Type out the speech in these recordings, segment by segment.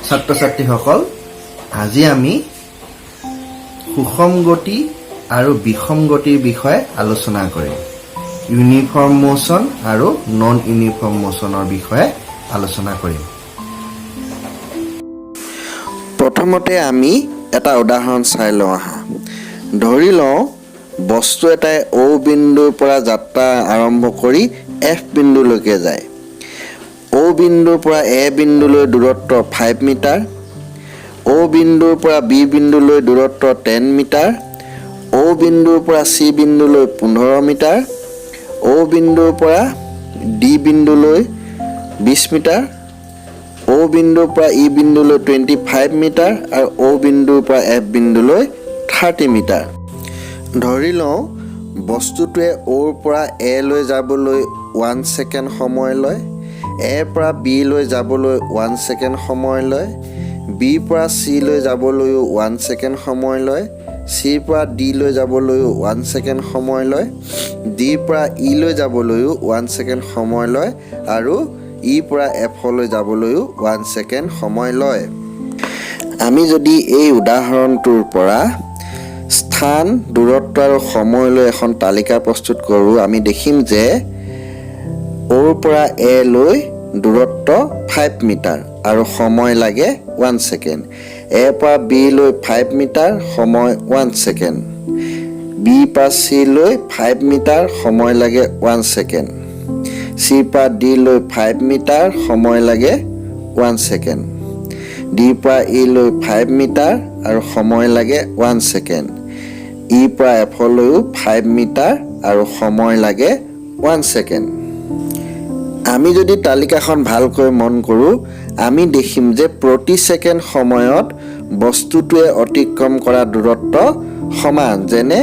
ছাত্ৰ ছাত্ৰীসকল আজি আমি সুষম গতি আৰু বিষম গতিৰ বিষয়ে আলোচনা কৰিম ইউনিফৰ্ম মোশন আৰু নন ইউনিফৰ্ম মোশনৰ বিষয়ে আলোচনা কৰিম প্ৰথমতে আমি এটা উদাহৰণ চাই লওঁ আহা ধৰি লওঁ বস্তু এটাই O বিন্দুৰ পৰা যাত্ৰা আৰম্ভ কৰি F বিন্দুলৈকে যায় O বিন্দুৰ পৰা A বিন্দুলৈ দূৰত্ব 5 মিটাৰ O বিন্দুৰ পৰা B বিন্দুলৈ দূৰত্ব 10 মিটাৰ O বিন্দুৰ পৰা C বিন্দুলৈ 15 মিটাৰ O বিন্দুৰ পৰা D বিন্দুলৈ 20 মিটাৰ O বিন্দুৰ পৰা E বিন্দুলৈ 25 মিটাৰ আৰু O বিন্দুৰ পৰা F বিন্দুলৈ 30 মিটাৰ ধৰি লওঁ বস্তুটোৱে O ৰ পৰা A লৈ যাবলৈ 1 সেকেন্ড সময় লয় A পৰা B লৈ যাবলৈ 1 সেকেন্ড সময় লয় B পৰা C লৈ যাবলৈও 1 সেকেন্ড সময় লয় C পৰা D লৈ যাবলৈও 1 সেকেন্ড সময় লয় D পৰা E লৈ যাবলৈও 1 সেকেন্ড সময় লয় আৰু E পৰা F লৈ যাবলৈও 1 সেকেন্ড সময় লয় আমি যদি এই উদাহৰণটোৰ পৰা স্থান দূৰত্ব আৰু সময় লৈ এখন তালিকা প্ৰস্তুত কৰোঁ আমি দেখিম যে O পৰা A লৈ দূৰত্ব 5 মিটাৰ আৰু সময় লাগে 1 সেকেন্ড A পৰা B লৈ 5 মিটাৰ সময় 1 সেকেন্ড B পৰা C লৈ 5 মিটাৰ সময় লাগে 1 সেকেন্ড C পৰা D লৈ 5 মিটাৰ সময় লাগে 1 সেকেন্ড D পৰা E লৈ 5 মিটাৰ আৰু সময় লাগে 1 সেকেন্ড E পৰা F লৈও 5 মিটাৰ আৰু সময় লাগে 1 সেকেন্ড আমি যদি তালিকাখন ভালকৈ মন কৰোঁ আমি দেখিম যে প্ৰতি সেকেন্ড সময়ত বস্তুটোৱে অতিক্ৰম কৰা দূৰত্ব সমান যেনে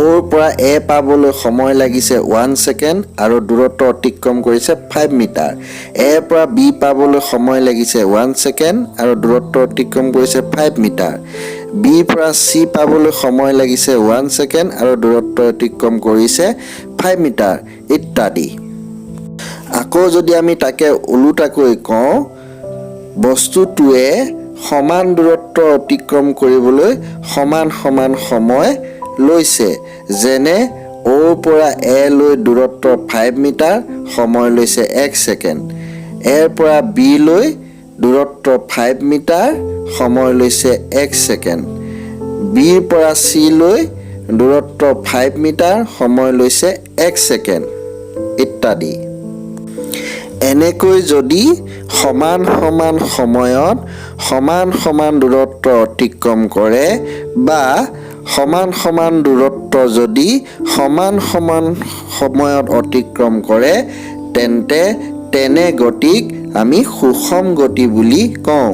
O ৰ পৰা A পাবলৈ সময় লাগিছে 1 সেকেন্ড আৰু দূৰত্ব অতিক্ৰম কৰিছে 5 মিটাৰ A পৰা B পাবলৈ সময় লাগিছে 1 সেকেন্ড আৰু দূৰত্ব অতিক্ৰম কৰিছে 5 মিটাৰ B পৰা C পাবলৈ সময় লাগিছে 1 সেকেন্ড আৰু দূৰত্ব অতিক্ৰম কৰিছে 5 মিটাৰ ইত্যাদি আকৌ যদি আমি তাকে উলুটাকৈ কওঁ বস্তুটোৱে সমান দূৰত্ব অতিক্ৰম কৰিবলৈ সমান সময় লৈছে যেনে O পৰা A লৈ দূৰত্ব 5 মিটাৰ সময় লৈছে 1 সেকেন্ড A পৰা B লৈ দূৰত্ব 5 মিটাৰ সময় লৈছে 1 সেকেন্ড B পৰা C লৈ দূৰত্ব 5 মিটাৰ সময় লৈছে 1 সেকেন্ড ইত্যাদি এনেকৈ যদি সমান সময়ত সমান দূৰত্ব অতিক্ৰম কৰে বা সমান দূৰত্ব যদি সমান সময়ত অতিক্ৰম কৰে তেনে গতিক আমি সুষম গতি বুলি কওঁ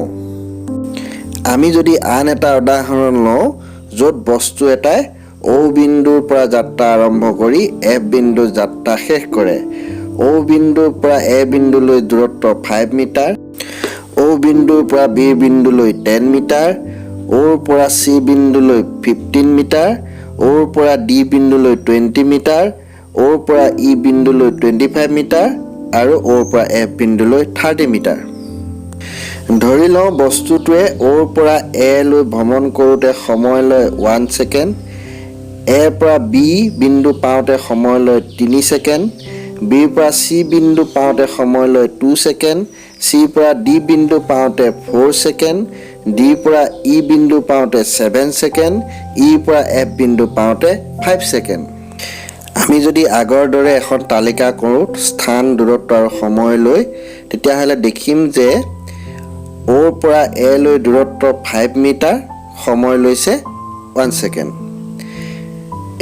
আমি যদি আন এটা উদাহৰণ লওঁ য'ত বস্তু এটাই O বিন্দুৰ পৰা যাত্ৰা আৰম্ভ কৰি F বিন্দুৰ যাত্ৰা শেষ কৰে O বিন্দুৰ পৰা A বিন্দুলৈ দূৰত্ব 5 মিটাৰ O বিন্দুৰ পৰা B বিন্দুলৈ 10 মিটাৰ O পৰা C বিন্দুলৈ 15 মিটাৰ O পৰা D বিন্দুলৈ 20 মিটাৰ O পৰা E বিন্দুলৈ 25 মিটাৰ আৰু O পৰা F বিন্দুলৈ 30 মিটাৰ ধৰি লওঁ বস্তুটোৱে O পৰা A লৈ ভ্ৰমণ কৰোঁতে সময় লয় 1 সেকেন্ড A পৰা B বিন্দু পাওঁতে সময় লয় 3 সেকেন্ড B পৰা C বিন্দু পাওঁতে সময় লয় 2 সেকেন্ড C পৰা D বিন্দু পাওঁতে 4 সেকেন্ড D পৰা E বিন্দু পাওঁতে 7 সেকেন্ড E পৰা F বিন্দু পাওঁতে 5 সেকেন্ড আমি যদি আগৰ দৰে এখন তালিকা কৰোঁ স্থান দূৰত্ব আৰু সময় লৈ তেতিয়াহ'লে দেখিম যে O পৰা A লৈ দূৰত্ব 5 মিটাৰ সময় লৈছে 1 সেকেন্ড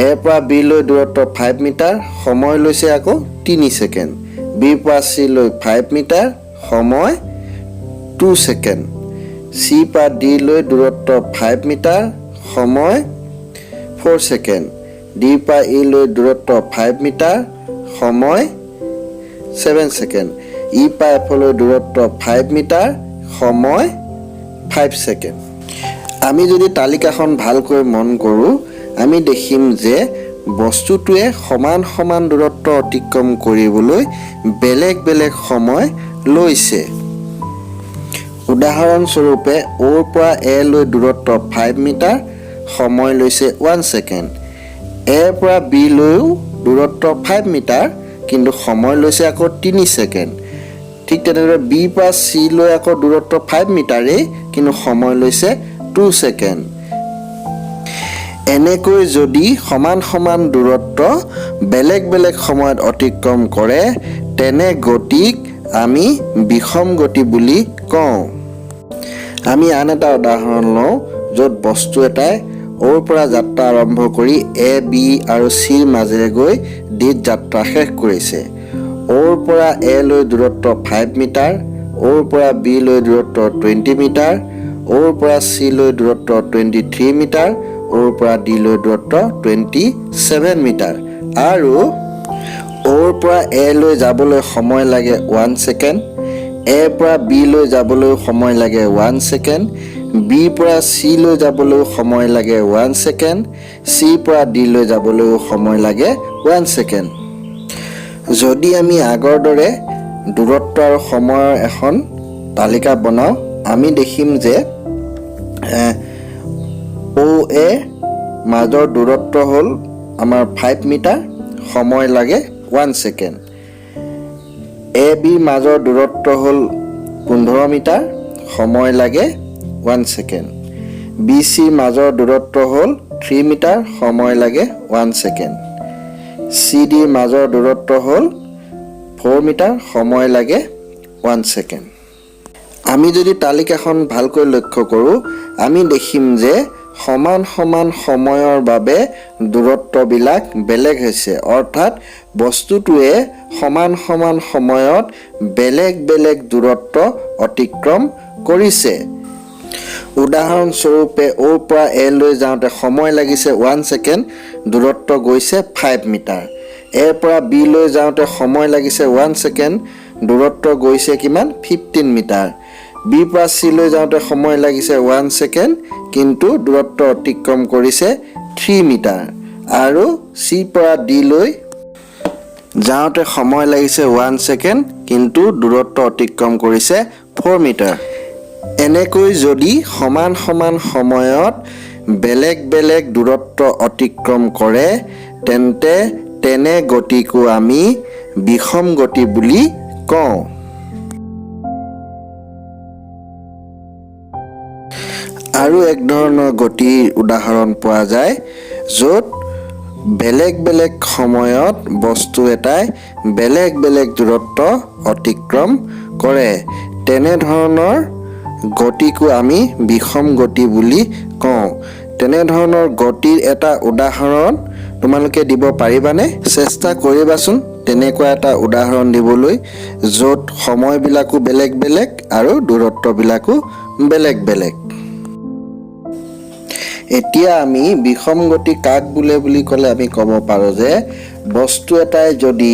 A পৰা B লৈ দূৰত্ব 5 মিটাৰ সময় লৈছে আকৌ 3 সেকেন্ড B পৰা C লৈ 5 মিটাৰ সময় 2 সেকেন্ড C পৰা D লৈ দূৰত্ব 5 মিটাৰ সময় 4 সেকেন্ড D পৰা E লৈ দূৰত্ব 5 মিটাৰ সময় 7 সেকেন্ড E পৰা F লৈ দূৰত্ব 5 মিটাৰ সময় 5 সেকেন্ড আমি যদি তালিকাখন ভালকৈ মন কৰোঁ আমি দেখিম যে বস্তুটোৱে সমান দূৰত্ব অতিক্ৰম কৰিবলৈ বেলেগ সময় লৈছে উদাহৰণস্বৰূপে অ'ৰ পৰা এ লৈ দূৰত্ব 5 মিটাৰ, সময় লৈছে 1 ছেকেণ্ড। এৰ পৰা বি লৈও দূৰত্ব 5 মিটাৰ, কিন্তু সময় লৈছে আকৌ 3 ছেকেণ্ড। ঠিক তেনেদৰে বিৰ পৰা চি লৈ আকৌ দূৰত্ব 5 মিটাৰেই, কিন্তু সময় লৈছে 2 ছেকেণ্ড। এনেকৈ যদি সমান সমান দূৰত্ব বেলেগ বেলেগ সময়ত অতিক্ৰম কৰে, তেনে গতিক আমি বিষম গতি বুলি কওঁ। আমি আন এটা উদাহৰণ লওঁ, য'ত বস্তু এটাই অ'ৰ পৰা যাত্ৰা আৰম্ভ কৰি এ, বি আৰু চিৰ মাজেৰে গৈ ডিত যাত্ৰা শেষ কৰিছে। অ'ৰ পৰা এ লৈ দূৰত্ব 5 মিটাৰ, অ'ৰ পৰা বি লৈ দূৰত্ব 20 মিটাৰ, অ'ৰ পৰা চি লৈ দূৰত্ব 23 মিটাৰ, অ'ৰ পৰা ডি লৈ দূৰত্ব 27 মিটাৰ আৰু অ'ৰ পৰা এ লৈ যাবলৈ সময় লাগে 1 ছেকেণ্ড, এৰ পৰা বি লৈ যাবলৈ সময় লাগে 1 ছেকেণ্ড, বিৰ পৰা চি লৈ যাবলৈ সময় লাগে 1 ছেকেণ্ড, চিৰ পৰা ডি লৈ যাবলৈও সময় লাগে 1 ছেকেণ্ড। যদি আমি আগৰ দৰে দূৰত্ব আৰু সময়ৰ এখন তালিকা বনাওঁ, আমি দেখিম যে অ' এ মাজৰ দূৰত্ব হ'ল আমাৰ 5 মিটাৰ, সময় লাগে 1 ছেকেণ্ড। এ বিৰ মাজৰ দূৰত্ব হ'ল 15 মিটাৰ, সময় লাগে 1 ছেকেণ্ড। বি চিৰ মাজৰ দূৰত্ব হ'ল 3 মিটাৰ, সময় লাগে 1 ছেকেণ্ড। চি ডিৰ মাজৰ দূৰত্ব হ'ল 4 মিটাৰ, সময় লাগে 1 ছেকেণ্ড। আমি যদি তালিকাখন ভালকৈ লক্ষ্য কৰোঁ, আমি দেখিম যে সমান সমান সময়ৰ বাবে দূৰত্ববিলাক বেলেগ হৈছে, অৰ্থাৎ বস্তুটোৱে সমান সমান সময়ত বেলেগ বেলেগ দূৰত্ব অতিক্ৰম কৰিছে। উদাহৰণস্বৰূপে অ'ৰ পৰা এ লৈ যাওঁতে সময় লাগিছে 1 ছেকেণ্ড, দূৰত্ব গৈছে 5 মিটাৰ। এৰ পৰা বি লৈ যাওঁতে সময় লাগিছে 1 ছেকেণ্ড, দূৰত্ব গৈছে কিমান? 15 মিটাৰ। বিৰ পৰা চি লৈ যাওঁতে সময় লাগিছে 1 ছেকেণ্ড, কিন্তু দূৰত্ব অতিক্ৰম কৰিছে 3 মিটাৰ। আৰু চিৰ পৰা ডি লৈ যাওঁতে সময় লাগিছে 1 ছেকেণ্ড, কিন্তু দূৰত্ব অতিক্ৰম কৰিছে 4 মিটাৰ। এনেকৈ যদি সমান সমান সময়ত বেলেগ বেলেগ দূৰত্ব অতিক্ৰম কৰে, তেন্তে তেনে গতিকো আমি বিষম গতি বুলি কওঁ। আৰু এক ধৰণৰ গতিৰ উদাহৰণ পোৱা যায়, য'ত বেলেগ বেলেগ সময়ত বস্তু এটাই বেলেগ বেলেগ দূৰত্ব অতিক্ৰম কৰে। তেনেধৰণৰ গতিকো আমি বিষম গতি বুলি কওঁ। তেনেধৰণৰ গতিৰ এটা উদাহৰণ তোমালোকে দিব পাৰিবানে? চেষ্টা কৰিবাচোন তেনেকুৱা এটা উদাহৰণ দিবলৈ, য'ত সময়বিলাকো বেলেগ বেলেগ আৰু দূৰত্ববিলাকো বেলেগ বেলেগ। এতিয়া আমি বিষম গতি কাক বোলে বুলি ক'লে আমি ক'ব পাৰোঁ যে বস্তু এটাই যদি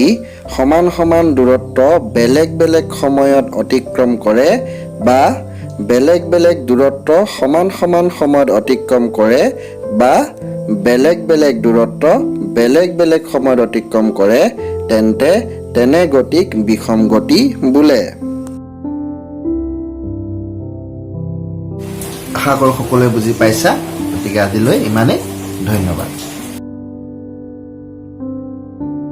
সমান সমান দূৰত্ব বেলেগ বেলেগ সময়ত অতিক্ৰম কৰে বা বেলেগ বেলেগ দূৰত্ব সমান সমান সময়ত অতিক্ৰম কৰে বা বেলেগ বেলেগ দূৰত্ব বেলেগ বেলেগ সময়ত অতিক্ৰম কৰে, তেন্তে তেনে গতিক বিষম গতি বোলে। আশা কৰোঁ সকলোৱে বুজি পাইছা। গতিকে আজিলৈ ইমানেই, ধন্যবাদ।